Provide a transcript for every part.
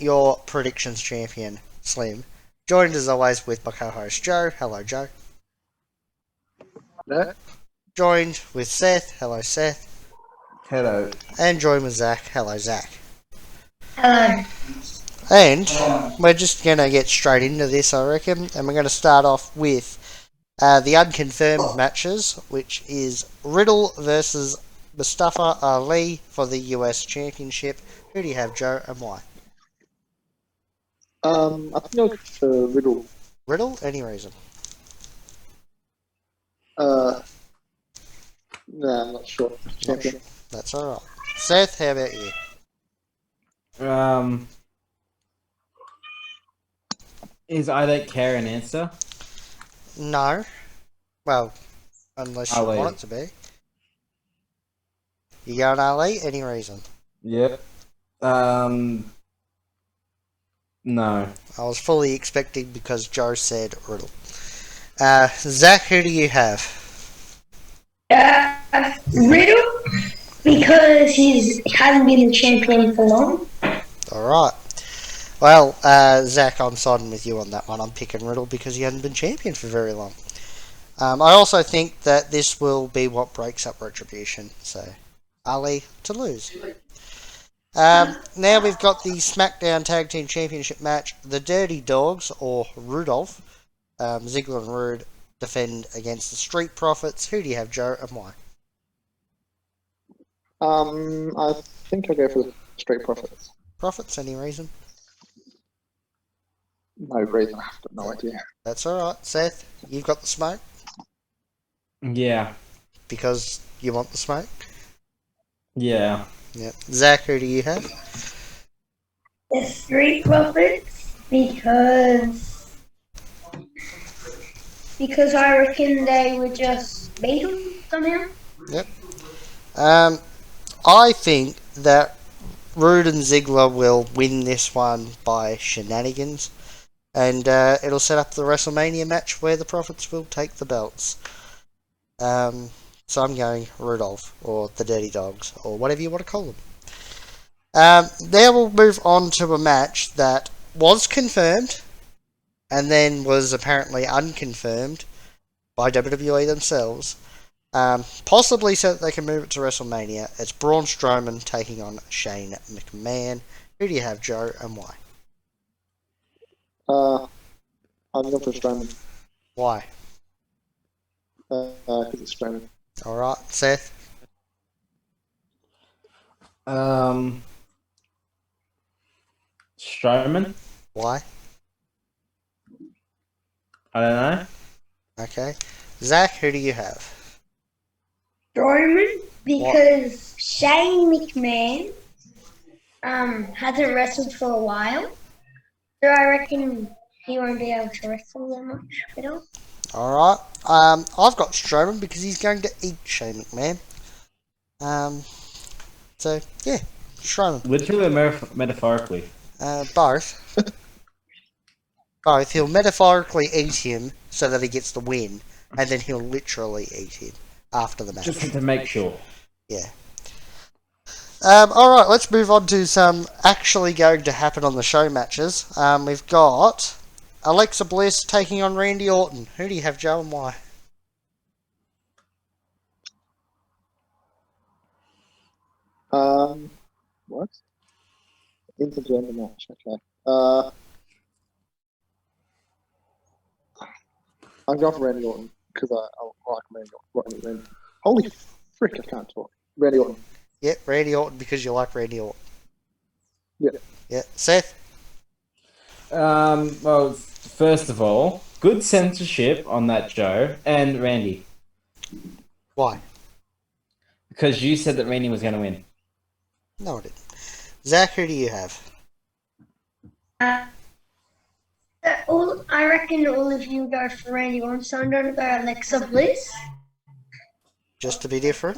your predictions champion, Slim. Joined as always with my co-host Joe. Hello, Joe. No? Joined with Seth. Hello, Seth. Hello. And joined with Zac. Hello, Zac. Hello. And we're just going to get straight into this, I reckon. And we're going to start off with the unconfirmed matches, which is Riddle versus Mustafa Ali for the US Championship. Who do you have, Joe, and why? I think I'll go for Riddle. Riddle? Any reason? No, I'm not sure. Champion. That's alright. Seth, how about you? I don't care an answer? No. Well, unless you Ali. want it to be. You going Ali? Any reason? Yep. No. I was fully expecting because Joe said Riddle. Zac, who do you have? Riddle, because he hasn't been the champion for long. Alright. Well, Zac, I'm siding with you on that one. I'm picking Riddle because he hasn't been champion for very long. I also think that this will be what breaks up Retribution. So, Ali to lose. Now we've got the SmackDown Tag Team Championship match. The Dirty Dogs, or Rudolph, Ziggler and Rude, defend against the Street Profits. Who do you have, Joe, and why? I think I'll go for the Street Profits. Profits, any reason? No reason, I've got no idea. That's alright. Seth, you've got the smoke? Yeah. Because you want the smoke? Yeah. Yep. Zac, who do you have? The Street Profits, because I reckon they would just beat him somehow. Yep. I think that Rude and Ziggler will win this one by shenanigans, and it'll set up the WrestleMania match where the Profits will take the belts. So I'm going Rudolph, or the Dirty Dogs, or whatever you want to call them. Now we'll move on to a match that was confirmed, and then was apparently unconfirmed by WWE themselves. Possibly so that they can move it to WrestleMania. It's Braun Strowman taking on Shane McMahon. Who do you have, Joe, and why? I'm going for Strowman. Why? Because it's Strowman. Alright, Seth? Strowman? Why? I don't know. Okay. Zac, who do you have? Strowman, because Shane McMahon hasn't wrestled for a while, so I reckon he won't be able to wrestle that much at all. Alright. I've got Strowman because he's going to eat Shane McMahon. So, yeah. Strowman. Literally or metaphorically? Both. Both. He'll metaphorically eat him so that he gets the win, and then he'll literally eat him after the match. Just to make sure. Yeah. Alright, let's move on to some actually going to happen on the show matches. We've got Alexa Bliss taking on Randy Orton. Who do you have, Joe, and why? What? Intergender match, okay. I'm going for Randy Orton, because I like Randy Orton. Holy frick, I can't talk. Randy Orton. Yep, Randy Orton because you like Randy Orton. Yeah. Yeah. Seth? Well, first of all, good censorship on that Joe and Randy. Why? Because you said that Randy was going to win. No, I didn't. Zac, who do you have? I reckon all of you go for Randy Orton, so I'm going to go Alexa Bliss. Just to be different?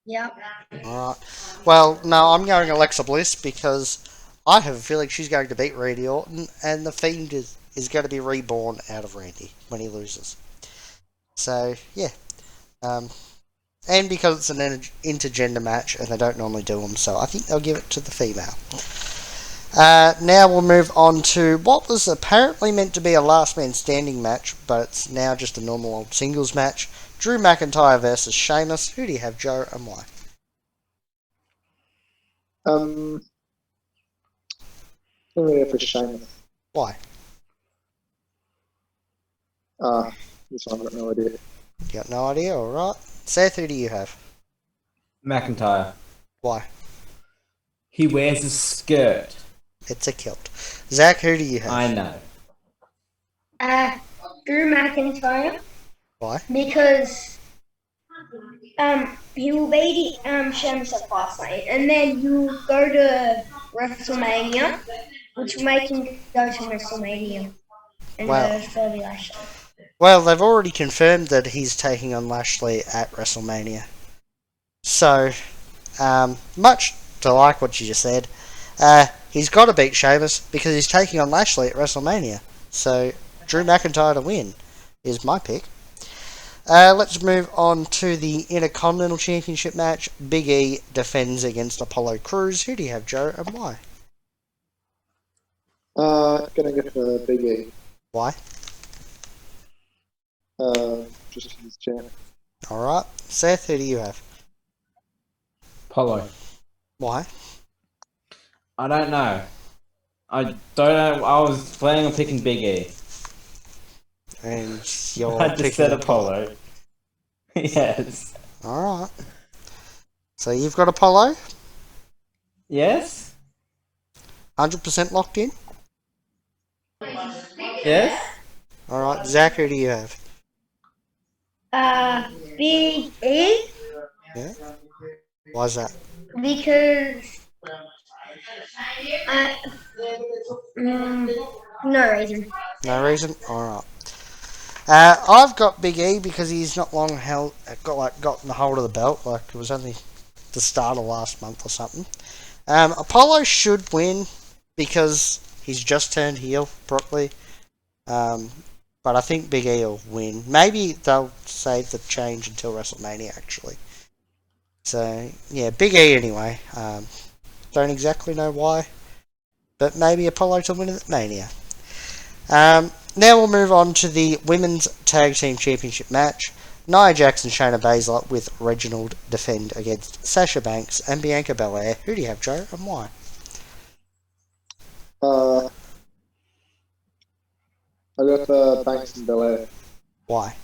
Yep. Alright. Well, no, I'm going Alexa Bliss because I have a feeling she's going to beat Randy Orton, and the Fiend is going to be reborn out of Randy when he loses. So, yeah. And because it's an intergender match, and they don't normally do them, so I think they'll give it to the female. Now we'll move on to what was apparently meant to be a last man standing match, but it's now just a normal old singles match. Drew McIntyre versus Sheamus. Who do you have, Joe, and why? I'm going to go for Sheamus. Why? This one I've got no idea. You got no idea? Alright. Seth, who do you have? McIntyre. Why? He wears a skirt. It's a kilt. Zach, who do you have? I know. Drew McIntyre. Why? Because he will beat Sheamus at Fastlane, and then he'll go to WrestleMania, which will make him go to WrestleMania and Wow. go for the Lashley. Well, they've already confirmed that he's taking on Lashley at WrestleMania. So, much to like what you just said, he's got to beat Sheamus because he's taking on Lashley at WrestleMania. So, Drew McIntyre to win is my pick. Let's move on to the Intercontinental Championship match. Big E defends against Apollo Crews. Who do you have, Joe, and why? Gonna go for Big E. Why? Just because he's champ. Alright. Seth, who do you have? Polo. Why? I don't know. I don't know. I was planning on picking Big E. And you're I just picking said Apollo. Apollo. Yes. Alright. So you've got Apollo? Yes? 100% locked in? Yes? Alright. Zach, who do you have? Big E, Yeah? Why's that? because no reason. No reason? Alright. I've got Big E because he's not long gotten a hold of the belt. Like, it was only the start of last month or something. Apollo should win because he's just turned heel properly. But I think Big E will win. Maybe they'll save the change until WrestleMania, actually. So, yeah, Big E anyway. Don't exactly know why. But maybe Apollo to win at Mania. Now we'll move on to the Women's Tag Team Championship match. Nia Jax and Shayna Baszler with Reginald defend against Sasha Banks and Bianca Belair. Who do you have, Joe, and why? I got for Banks and Belair. Why?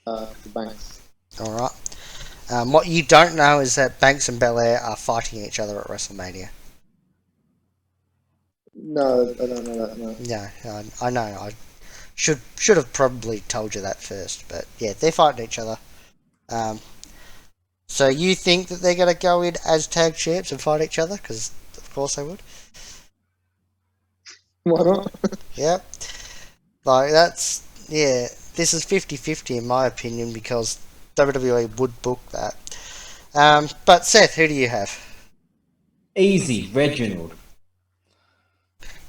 For Banks. Alright. What you don't know is that Banks and Belair are fighting each other at WrestleMania. No, I don't know that. No. Yeah, I know. I should have probably told you that first, but yeah, they're fighting each other. So you think that they're going to go in as tag champs and fight each other? Because of course they would. Why not? Yep. Like, that's... Yeah, this is 50-50 in my opinion because WWE would book that. But Seth, who do you have? Easy. Reginald.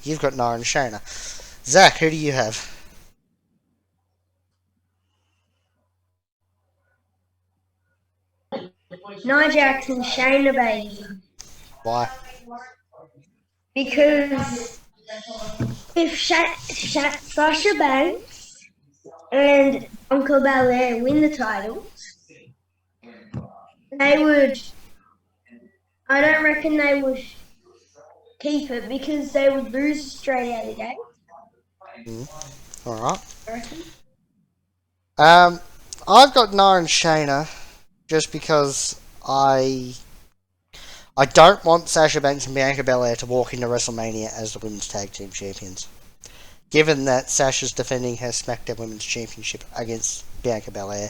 You've got Nia and Shayna. Zach, who do you have? Nia Jax and Shayna Baszler. Why? Because if Sasha Banks and Uncle Belair win the titles, they would. I don't reckon they would keep it because they would lose straight out of the gate. Alright. I reckon. I've got Nia and Shayna just because I don't want Sasha Banks and Bianca Belair to walk into WrestleMania as the Women's Tag Team Champions. Given that Sasha's defending her SmackDown Women's Championship against Bianca Belair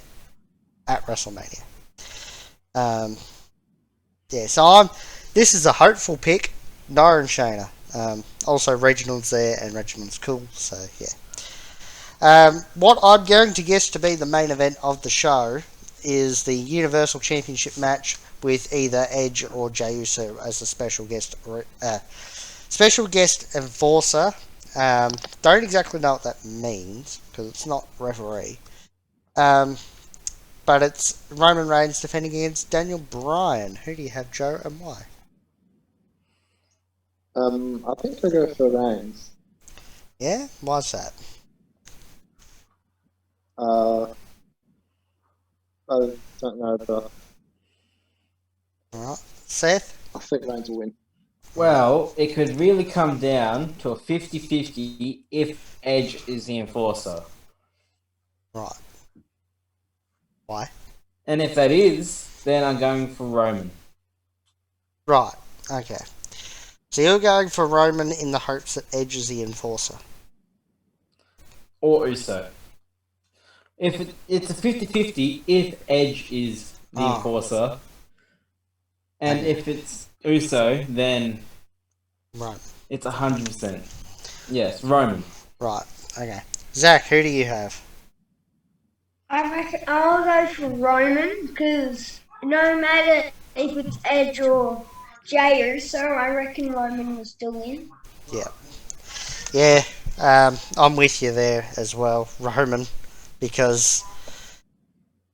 at WrestleMania. Yeah, so this is a hopeful pick, Nia and Shayna. Also, Reginald's there, and Reginald's cool, so yeah. What I'm going to guess to be the main event of the show is the Universal Championship match with either Edge or Jey Uso as the special guest enforcer. Don't exactly know what that means because it's not referee. But it's Roman Reigns defending against Daniel Bryan. Who do you have, Joe, and why? I think I'll go for Reigns. Yeah? Why's that? I don't know, but Alright. Seth? I think Reigns will win. Well, it could really come down to a 50-50 if Edge is the enforcer. Right. Why? And if that is, then I'm going for Roman. Right. Okay. So you're going for Roman in the hopes that Edge is the enforcer. Or Uso. If it's a 50-50 if Edge is the Ah. enforcer. And if it's Uso, then Right. it's 100%. Yes, Roman. Right. Okay. Zach, who do you have? I reckon I'll go for Roman because no matter if it's Edge or Jey Uso, I reckon Roman will still win. Yeah. I'm with you there as well, Roman, because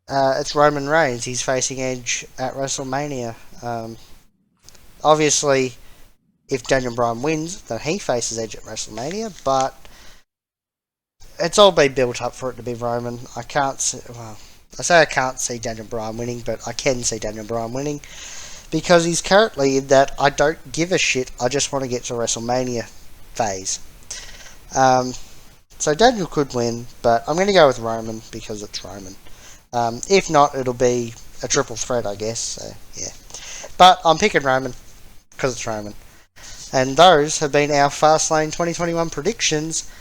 it's Roman Reigns. He's facing Edge at WrestleMania. Obviously, if Daniel Bryan wins, then he faces Edge at WrestleMania, but it's all been built up for it to be Roman. I can't see, well, I say I can't see Daniel Bryan winning, but I can see Daniel Bryan winning because he's currently in that I don't give a shit, I just want to get to WrestleMania phase. So Daniel could win, but I'm going to go with Roman because it's Roman. If not, it'll be a triple threat, I guess. So yeah, but I'm picking Roman because it's Roman. And those have been our Fastlane 2021 predictions.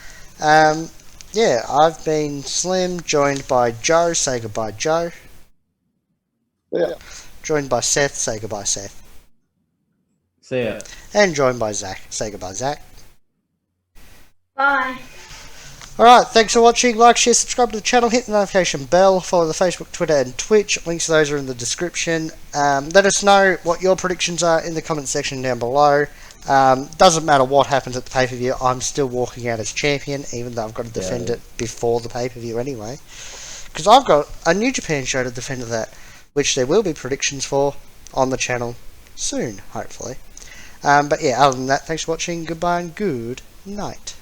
Yeah, I've been Slim, joined by Joe. Say goodbye, Joe. Yeah. Joined by Seth. Say goodbye, Seth. See ya. And joined by Zach. Say goodbye, Zach. Bye. Alright, thanks for watching. Like, share, subscribe to the channel, hit the notification bell, follow the Facebook, Twitter and Twitch. Links to those are in the description. Let us know what your predictions are in the comment section down below. Doesn't matter what happens at the pay-per-view, I'm still walking out as champion, even though I've got to defend it before the pay-per-view anyway. Because I've got a New Japan show to defend that, which there will be predictions for on the channel soon, hopefully. But yeah, other than that, thanks for watching, goodbye and good night.